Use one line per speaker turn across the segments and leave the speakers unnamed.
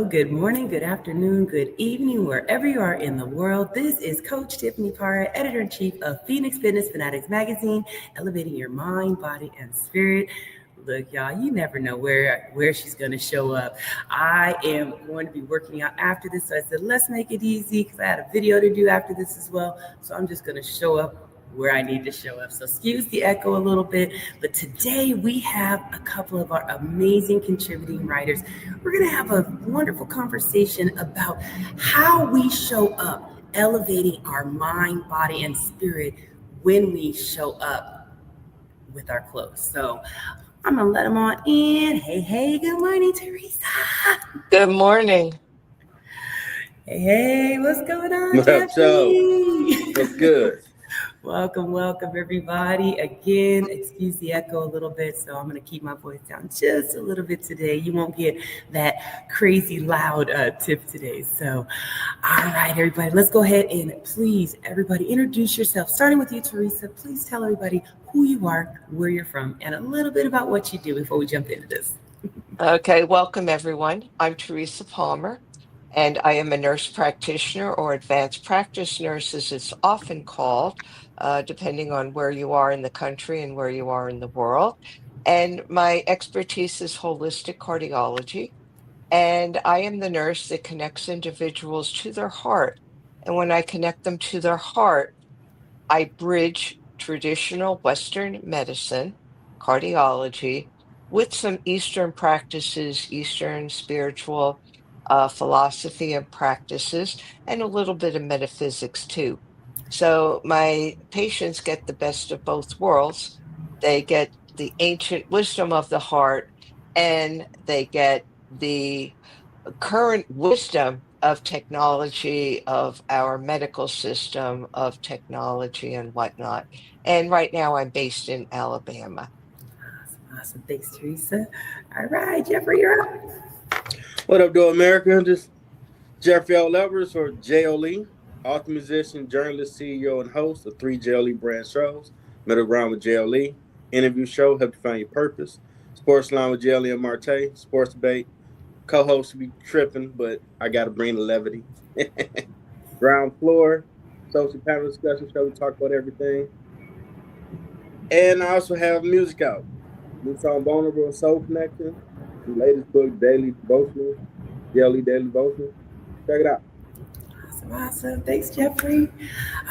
good morning, good afternoon, good evening, wherever you are in the world. This is Coach Tiffany Parra, editor-in-chief of Phoenix Fitness Fanatics magazine, elevating your mind, body, and spirit. Look, y'all, you never know where she's going to show up. I am going to be working out after this, so I said, let's make it easy because I had a video to do after this as well. So I'm just going to show up where I need to show up. So excuse the echo a little bit, but today we have a couple of our amazing contributing writers. We're going to have a wonderful conversation about how we show up, elevating our mind, body, and spirit when we show up with our clothes. So I'm going to let them on in. Hey, good morning, Teresa.
Good morning.
Hey, what's going on,
What up,
Jeffrey?
What's good?
Welcome, everybody. Again, excuse the echo a little bit, so I'm going to keep my voice down just a little bit today. You won't get that crazy loud tip today. So, all right, everybody, let's go ahead and please, everybody, introduce yourself. Starting with you, Teresa, please tell everybody who you are, where you're from, and a little bit about what you do before we jump into this.
Okay, welcome everyone. I'm Teresa Palmer, and I am a nurse practitioner or advanced practice nurse, as it's often called, depending on where you are in the country and where you are in the world. And my expertise is holistic cardiology, and I am the nurse that connects individuals to their heart. And when I connect them to their heart, I bridge traditional Western medicine, cardiology, with some Eastern practices, Eastern spiritual philosophy and practices, and a little bit of metaphysics too. So my patients get the best of both worlds. They get the ancient wisdom of the heart, and they get the current wisdom of technology, of our medical system, of technology and whatnot. And right now I'm based in Alabama.
Awesome. Thanks, Teresa. All right, Jeffrey, you're up.
What up, though, America? This Jeffrey L. Levers, or J.O.Lee, author, musician, journalist, CEO, and host of three J.O.Lee brand shows: Middle Ground with J.O.Lee, Interview Show, Help You Find Your Purpose, Sports Line with J.O.Lee and Marte, Sports Debate. Co-host be tripping, but I got to bring the levity. Ground Floor, social panel discussion show. We talk about everything. And I also have music out. New song, Vulnerable and Soul Connection. The latest book, Daily Devotional, J.O.Lee Daily Devotional. Check it out.
Awesome. Thanks, Jeffrey.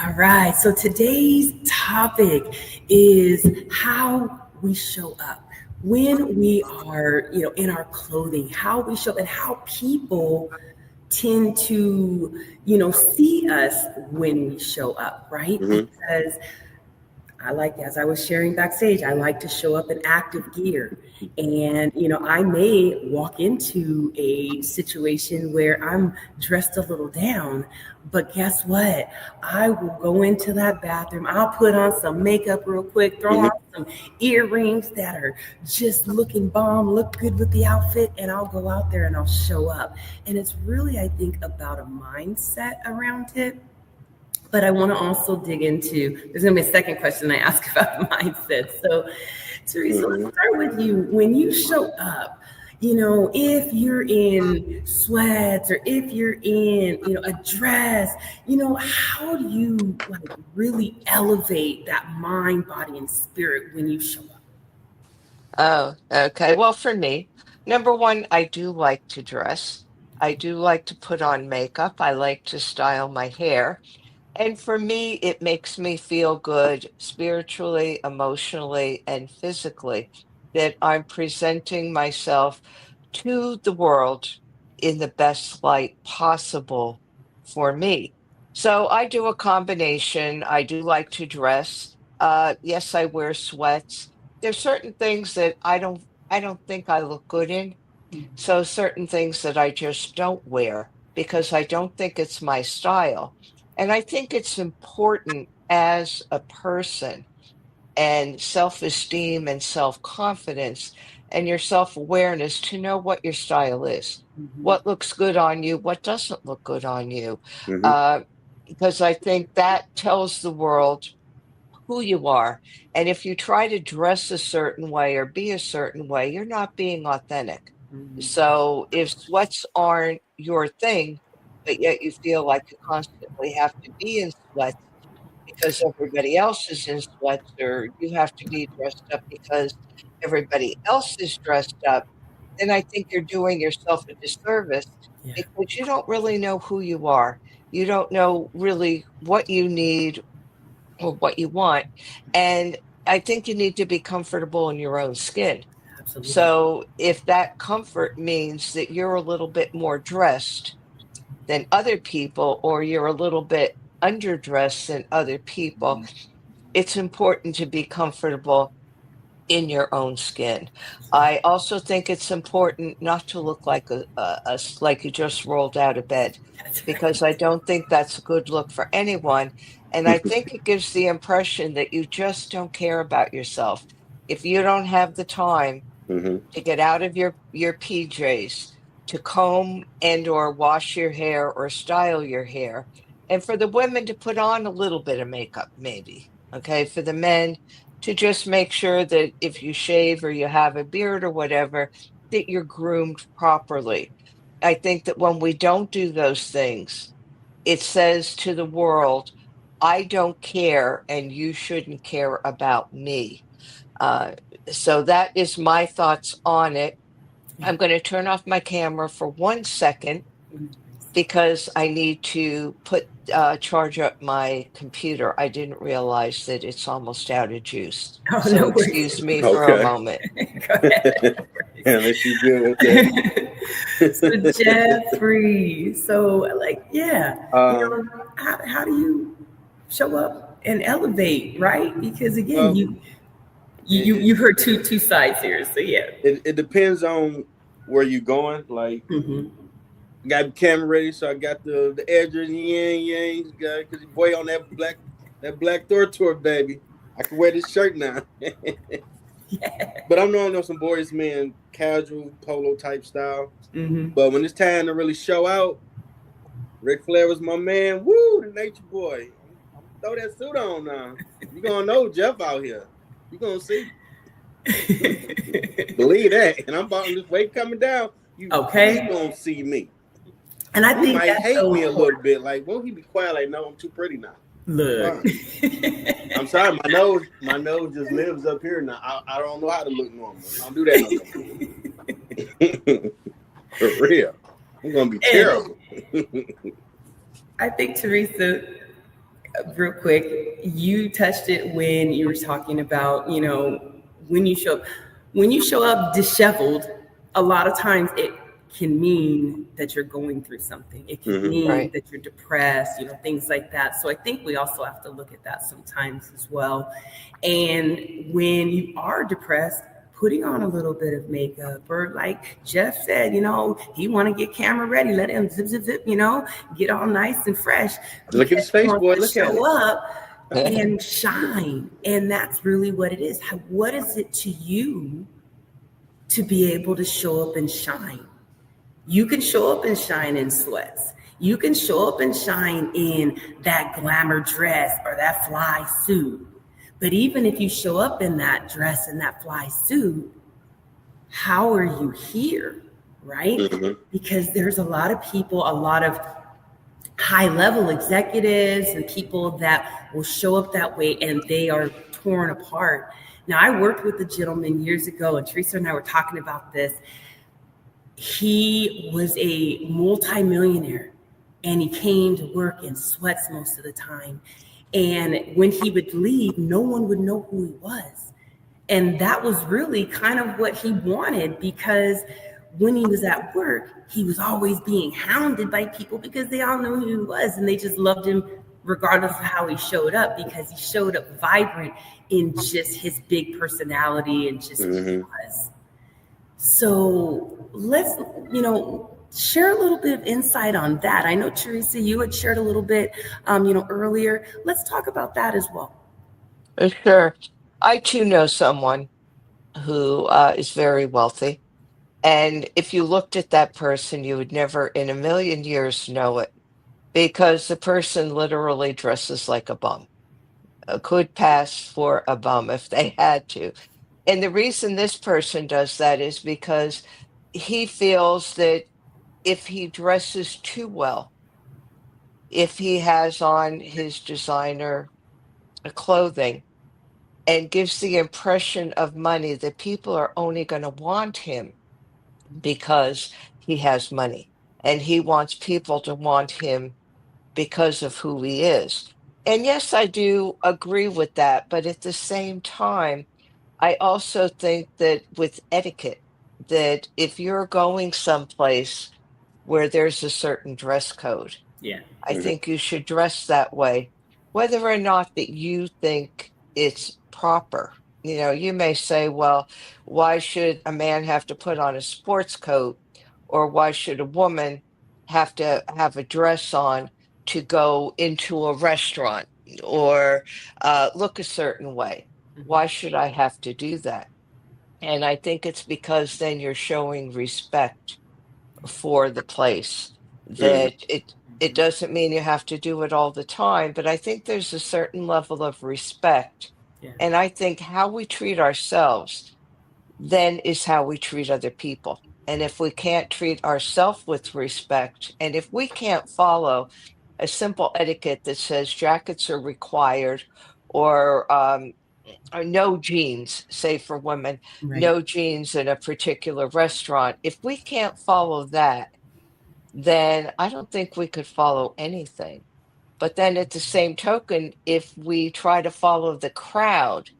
All right. So today's topic is how we show up when we are, in our clothing, how we show up and how people tend to, see us when we show up, right?
Mm-hmm.
Because as I was sharing backstage, I like to show up in active gear. And, I may walk into a situation where I'm dressed a little down, but guess what? I will go into that bathroom. I'll put on some makeup real quick, throw on some earrings that are just looking bomb, look good with the outfit, and I'll go out there and I'll show up. And it's really, I think, about a mindset around it. But I want to also dig into, there's going to be a second question I ask about mindset. So, Teresa, let's start with you. When you show up, if you're in sweats or if you're in, a dress, how do you really elevate that mind, body, and spirit when you show up?
Oh, okay. Well, for me, number one, I do like to dress. I do like to put on makeup. I like to style my hair. And for me, it makes me feel good spiritually, emotionally, and physically that I'm presenting myself to the world in the best light possible for me. So I do a combination. I do like to dress. Yes, I wear sweats. There's certain things that I don't think I look good in. So certain things that I just don't wear because I don't think it's my style. And I think it's important as a person and self-esteem and self-confidence and your self-awareness to know what your style is, what looks good on you, what doesn't look good on you.
Mm-hmm.
Uh, because I think that tells the world who you are. And if you try to dress a certain way or be a certain way, you're not being authentic.
Mhm.
So if sweats aren't your thing, but yet you feel like you constantly have to be in sweats because everybody else is in sweats, or you have to be dressed up because everybody else is dressed up, then I think you're doing yourself a disservice
Yeah,
because you don't really know who you are. You don't know really what you need or what you want. And I think you need to be comfortable in your own skin.
absolutely.
So if that comfort means that you're a little bit more dressed than other people, or you're a little bit underdressed than other people,
Mhm.
it's important to be comfortable in your own skin. I also think it's important not to look like like you just rolled out of bed,
That's
because I don't think that's a good look for anyone. And I think it gives the impression that you just don't care about yourself. If you don't have the time
Mm-hmm.
to get out of your PJs, to comb and or wash your hair or style your hair, and for the women to put on a little bit of makeup, maybe. Okay, for the men to just make sure that if you shave or you have a beard or whatever, that you're groomed properly. I think that when we don't do those things, it says to the world, I don't care and you shouldn't care about me. uh, so that is my thoughts on it.
yeah.
I'm going to turn off my camera for 1 second
Mhm.
because I need to charge up my computer. I didn't realize that it's almost out of juice.
Oh,
So
no worries.
excuse me for a
Okay.
moment.
Go ahead. No
Unless you good with
worries. So
that.
Jeffrey, so like, yeah,
um,
how do you show up and elevate, right? Because again,
well,
you heard two sides here, so yeah.
it depends on where you're going. Like,
Hmm.
got the camera ready, so I got the edges, yang, because your boy on that black Thor tour, baby. I can wear this shirt now.
Yeah.
But I'm knowing some boys, man, casual polo type style.
Hmm.
But when it's time to really show out, Ric Flair was my man. Woo, the nature boy. I'm gonna throw that suit on now. You gonna know Jeff out here. You gonna see. Believe that. And I'm about this weight coming down. You
Okay,
gonna see me.
and I
He
think
might
that's
hate
so
me a little
important.
bit. Like, won't he be quiet? Like, no, I'm too pretty now.
Look.
Fine. I'm sorry, my nose just lives up here now. I don't know how to look normal. I don't do that no more. For real. I'm gonna be
And
terrible.
I think Teresa, real quick, you touched it when you were talking about, when you show up disheveled, a lot of times it can mean that you're going through something. It can
Hmm.
mean
Right.
that you're depressed, things like that. So I think we also have to look at that sometimes as well. And when you are depressed, putting on a little bit of makeup, or like Jeff said, he want to get camera ready, let him zip zip zip, get all nice and fresh
Look at
because
his
he
face,
wants
boy.
to
Look at
show
it.
up and shine. And that's really what it is. What is it to you to be able to show up and shine? You can show up and shine in sweats. You can show up and shine in that glamour dress or that fly suit. But even if you show up in that dress and that fly suit, how are you here? Right?
Hmm.
Because there's a lot of people, a lot of high level executives and people that will show up that way and they are torn apart. Now, I worked with a gentleman years ago, and Teresa and I were talking about this. He was a multimillionaire and he came to work in sweats most of the time. And when he would leave, no one would know who he was. And that was really kind of what he wanted, because when he was at work, he was always being hounded by people because they all knew who he was and they just loved him regardless of how he showed up, because he showed up vibrant in just his big personality and just who he
Hmm.
was. So let's, share a little bit of insight on that. I know, Teresa, you had shared a little bit, earlier. Let's talk about that as well.
Sure. I too know someone who is very wealthy. And if you looked at that person, you would never in a million years know it, because the person literally dresses like a bum, could pass for a bum if they had to. And the reason this person does that is because he feels that if he dresses too well, if he has on his designer clothing and gives the impression of money, that people are only going to want him because he has money. And he wants people to want him because of who he is. And yes, I do agree with that. But at the same time, I also think that with etiquette, that if you're going someplace where there's a certain dress code,
Yeah.
I think you should dress that way, whether or not that you think it's proper. You know, you may say, well, why should a man have to put on a sports coat, or why should a woman have to have a dress on to go into a restaurant, or look a certain way? Why should I have to do that? And I think it's because then you're showing respect for the place. That it doesn't mean you have to do it all the time, but I think there's a certain level of respect.
Yeah.
And I think how we treat ourselves then is how we treat other people. And if we can't treat ourselves with respect, and if we can't follow a simple etiquette that says jackets are required, or no jeans, say for women,
Right.
no jeans in a particular restaurant. If we can't follow that, then I don't think we could follow anything. But then at the same token, if we try to follow the crowd,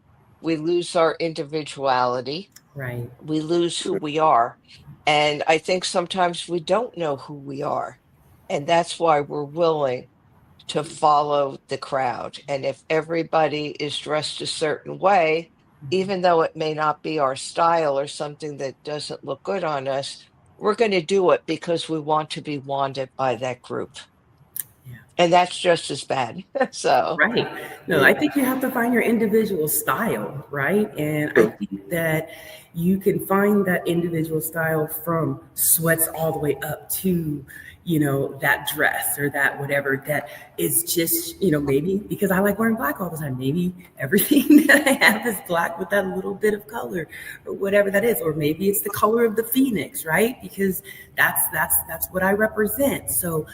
we lose our individuality,
Right.
we lose who we are. And I think sometimes we don't know who we are. And that's why we're willing to follow the crowd. And if everybody is dressed a certain way, even though it may not be our style or something that doesn't look good on us, we're going to do it because we want to be wanted by that group.
Yeah.
And that's just as bad. So,
Right. No, I think you have to find your individual style, right? And I think that you can find that individual style from sweats all the way up to, that dress or that whatever that is just, maybe because I like wearing black all the time. Maybe everything that I have is black with that little bit of color or whatever that is. Or maybe it's the color of the phoenix, right? Because that's what I represent. So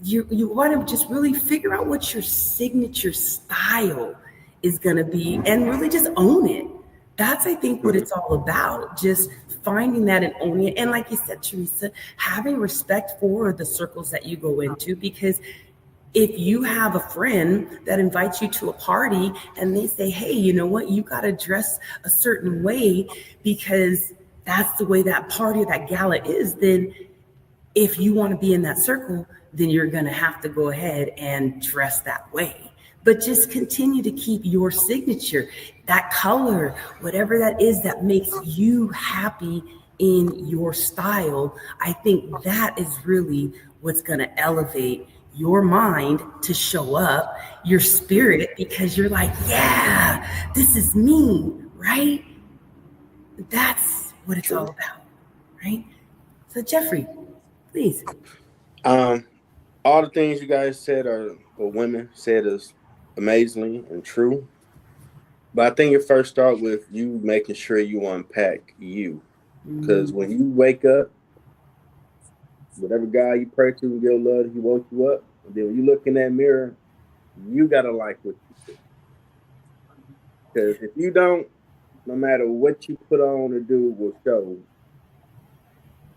you want to just really figure out what your signature style is going to be and really just own it. That's, I think, what it's all about. Just finding that and owning it. And like you said, Teresa, having respect for the circles that you go into, because if you have a friend that invites you to a party and they say, hey, you know what, you got to dress a certain way because that's the way that party, that gala is, then if you want to be in that circle, then you're going to have to go ahead and dress that way. But just continue to keep your signature, that color, whatever that is that makes you happy in your style. I think that is really what's going to elevate your mind to show up, your spirit, because you're like, yeah, this is me, right? That's what it's all about, right? So Jeffrey, please.
All the things you guys said or women said is amazingly and true. But I think it first start with you making sure you unpack you. Because when you wake up, whatever guy you pray to and give love, he woke you up. And then when you look in that mirror, you gotta like what you see. Because if you don't, no matter what you put on or do will show,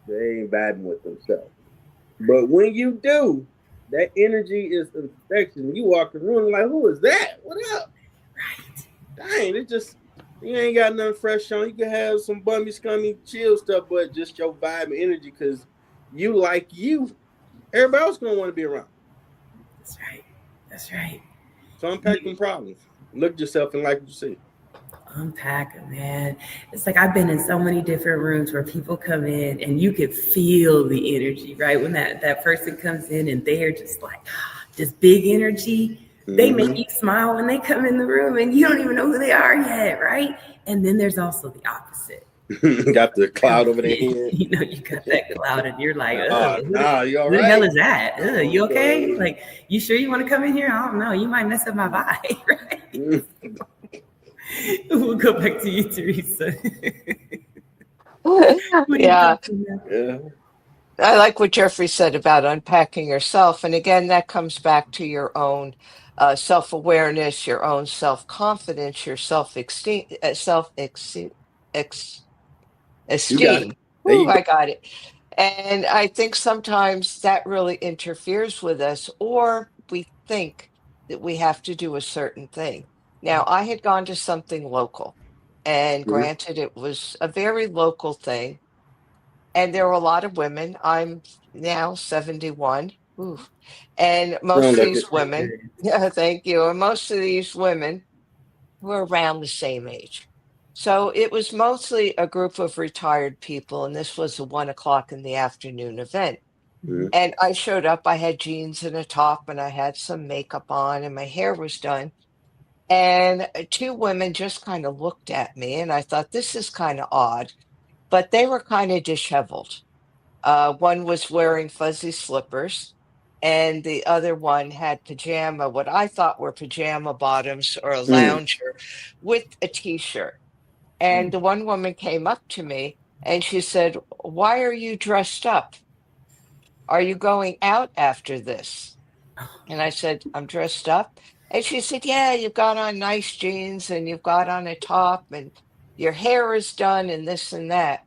they ain't vibing with themselves. But when you do, that energy is infectious. You walk the room like, who is that? What up?
Right.
Dang, it just, you ain't got nothing fresh on. You can have some bummy, scummy, chill stuff, but just your vibe and energy, because you like you. Everybody else gonna want to be around.
That's right. That's right.
So unpack them problems. Look at yourself and like what you see.
Unpack it, man. It's like I've been in so many different rooms where people come in and you can feel the energy, right? When that person comes in and they're just like, just big energy. They make you smile when they come in the room and you don't even know who they are yet, right? And then there's also the opposite.
Got the cloud over their head.
You got that cloud and you're like,
you all
who
right?
the hell is that? You okay? Like, you sure you want to come in here? I don't know. You might mess up my vibe, right? We'll go back to you, Teresa. When it
Yeah.
comes to that.
Yeah.
I like what Jeffrey said about unpacking yourself. And again, that comes back to your own self-awareness, your own self-confidence, your self-esteem,
You got it.
esteem.
There
Ooh,
you go.
I got it. And I think sometimes that really interferes with us, or we think that we have to do a certain thing. Now, I had gone to something local, and
Mhm.
granted, it was a very local thing, and there were a lot of women. I'm now 71. Ooh. And
Don't
most of
look
these
it.
women, yeah, thank you. And most of these women were around the same age. So it was mostly a group of retired people, and this was a 1 o'clock in the afternoon event.
Mhm.
And I showed up, I had jeans and a top, and I had some makeup on, and my hair was done. And two women just kind of looked at me, and I thought, this is kind of odd, but they were kind of disheveled. One was wearing fuzzy slippers, and the other one had what I thought were pajama bottoms or a
Mm.
lounger with a t-shirt. And the one woman came up to me and she said, "Why are you dressed up? Are you going out after this?" And I said, "I'm dressed up." And she said, "Yeah, you've got on nice jeans and you've got on a top and your hair is done and this and that."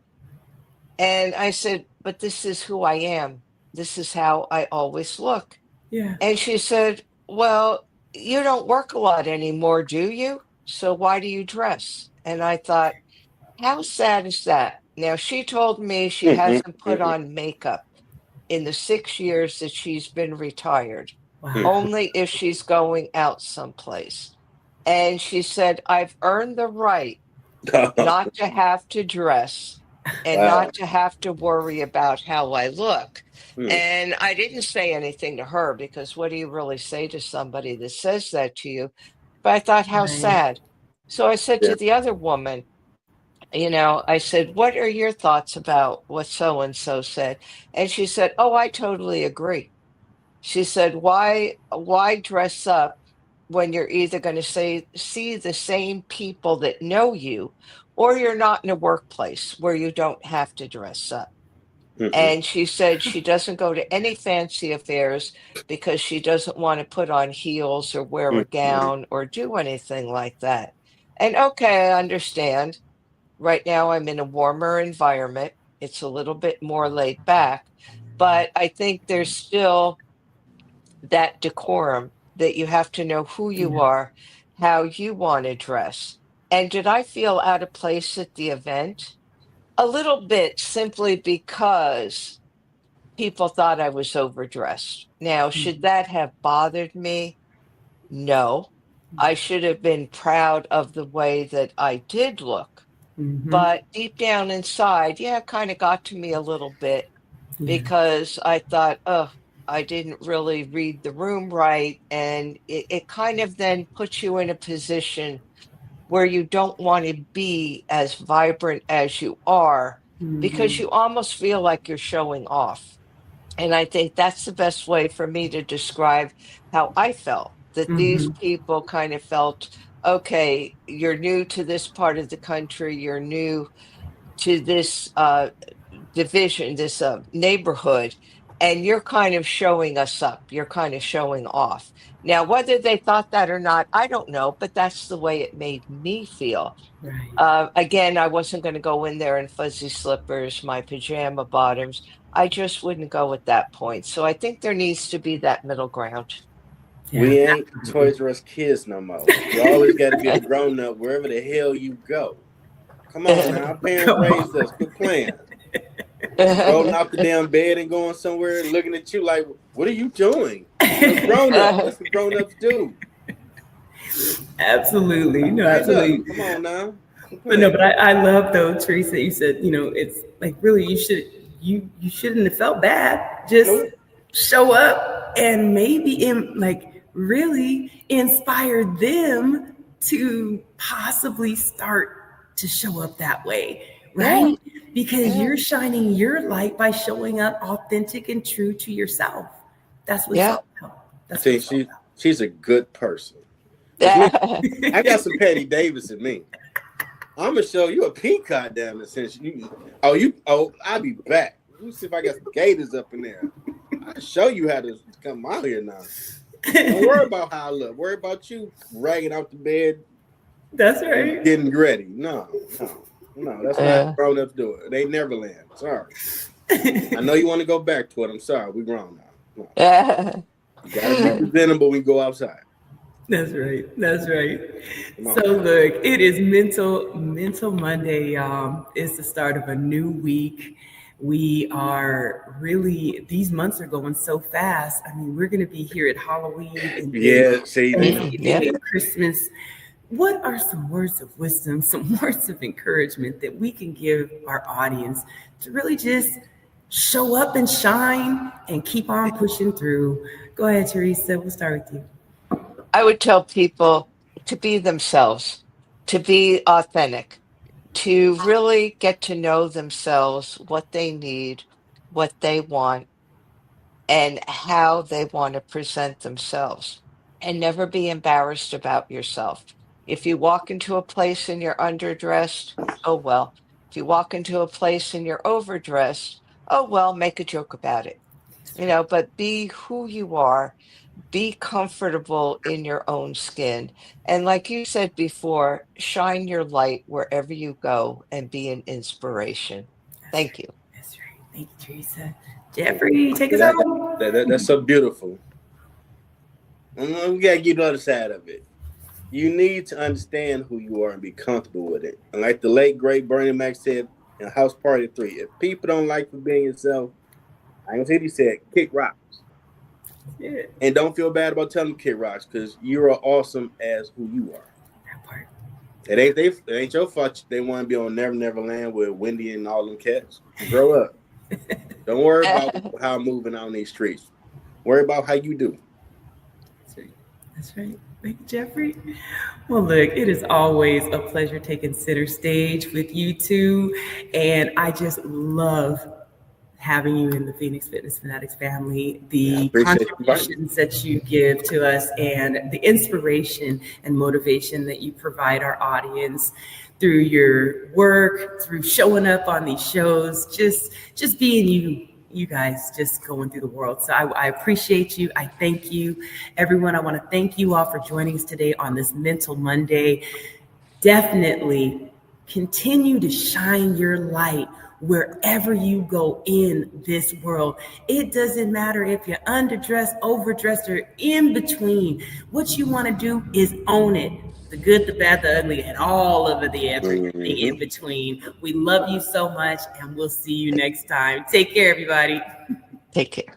And I said, "But this is who I am. This is how I always look."
Yeah.
And she said, "Well, you don't work a lot anymore, do you? So why do you dress?" And I thought, how sad is that? Now, she told me she
Mhm.
hasn't put
Mhm.
on makeup in the 6 years that she's been retired,
Wow.
Mhm.
only if she's going out someplace. And she said, "I've earned the right not to have to dress and
Wow.
not to have to worry about how I look."
Mm.
And I didn't say anything to her because what do you really say to somebody that says that to you? But I thought, how
Right.
sad. So I said
Yeah.
to the other woman, I said, "What are your thoughts about what so and so said?" And she said, "Oh, I totally agree." She said, "Why dress up when you're either going to see the same people that know you, or you're not in a workplace where you don't have to dress up?"
Mhm.
And she said she doesn't go to any fancy affairs because she doesn't want to put on heels or wear a
Mhm.
gown or do anything like that. And okay, I understand. Right now, I'm in a warmer environment. It's a little bit more laid back, but I think there's still that decorum that you have to know who you
Yeah.
are, how you want to dress. And did I feel out of place at the event? A little bit, simply because people thought I was overdressed. Now, should
Mhm.
that have bothered me? No. I should have been proud of the way that I did look.
Mhm.
But deep down inside, yeah, it kind of got to me a little bit
Yeah.
because I thought, oh, I didn't really read the room right. And it kind of then puts you in a position where you don't want to be as vibrant as you are because
Mhm.
you almost feel like you're showing off. And I think that's the best way for me to describe how I felt, that these
Mhm.
people kind of felt, okay, you're new to this part of the country, you're new to this division, this neighborhood, and you're kind of showing us up. You're kind of showing off. Now, whether they thought that or not, I don't know, but that's the way it made me feel.
Right.
Again, I wasn't going to go in there in fuzzy slippers, my pajama bottoms. I just wouldn't go at that point. So I think there needs to be that middle ground.
Yeah.
We ain't
Absolutely.
Toys R Us kids no more. You always got to be the grown up wherever the hell you go. Come on now, our parents
Come
raised
on.
us. Quit playing. Rolling off the damn bed and going somewhere, looking at you like, "What are you doing? You're a grown up. That's what grown ups do."
Absolutely. No,
Stand up.
absolutely.
Come on now. Quit
But no,
playing.
but I love though, Teresa, you said, it's like really you shouldn't have felt bad. Just
Nope.
show up and maybe really inspire them to possibly start to show up that way,
Yeah,
right? Because
yeah,
you're shining your light by showing up authentic and true to yourself. That's what it's
yeah.
all about.
I
That's what
think
it's all
she's a good person. Cause me, I got some Patty Davis in me. I'm gonna show you a peacock down there since you. I'll be back. Let me see if I got some gators up in there. I'll show you how to come out here now. Don't worry about how I look. Worry about you ragging out the bed.
That's right.
Getting ready. No. That's not how grown-ups do it. They Neverland. Sorry. I know you want to go back to it. I'm sorry. We're grown now. No. You gotta be presentable when we go outside.
That's right. So look, it is Mental Monday. It's the start of a new week. We are really, these months are going so fast. I mean, we're going to be here at Halloween and and Christmas. What are some words of wisdom, some words of encouragement that we can give our audience to really just show up and shine and keep on pushing through? Go ahead, Teresa. We'll start with you.
I would tell people to be themselves, to be authentic, to really get to know themselves, what they need, what they want, and how they want to present themselves. And never be embarrassed about yourself. If you walk into a place and you're underdressed, oh well. If you walk into a place and you're overdressed, oh well, make a joke about it. But be who you are. Be comfortable in your own skin. And like you said before, shine your light wherever you go and be an inspiration. Thank you.
That's right. Thank you, Teresa. Jeffrey, take us home.
That's so beautiful. And we got to get the other side of it. You need to understand who you are and be comfortable with it. And like the late, great Bernie Mac said in House Party 3, if people don't like you being yourself, I ain't gonna say what he said, kick rocks. Yeah. And don't feel bad about telling them kick rocks because you are awesome as who you are.
That part.
It ain't your fault they want to be on Never Never Land with Wendy and all them cats. Grow up. Don't worry about how I'm moving on these streets. Worry about how you do.
That's right. Thank you, Jeffrey. Well, look, it is always a pleasure taking center stage with you two. And I just love having you in the Phoenix Fitness Fanatics family, the contributions that you give to us and the inspiration and motivation that you provide our audience through your work, through showing up on these shows, just being you guys just going through the world. So I appreciate you. I thank you. Everyone, I want to thank you all for joining us today on this Mental Monday. Definitely continue to shine your light wherever you go in this world. It doesn't matter if you're underdressed, overdressed, or in between. What you want to do is own it. The good, the bad, the ugly, and all of the everything in between. We love you so much, and we'll see you next time. Take care, everybody.
Take care.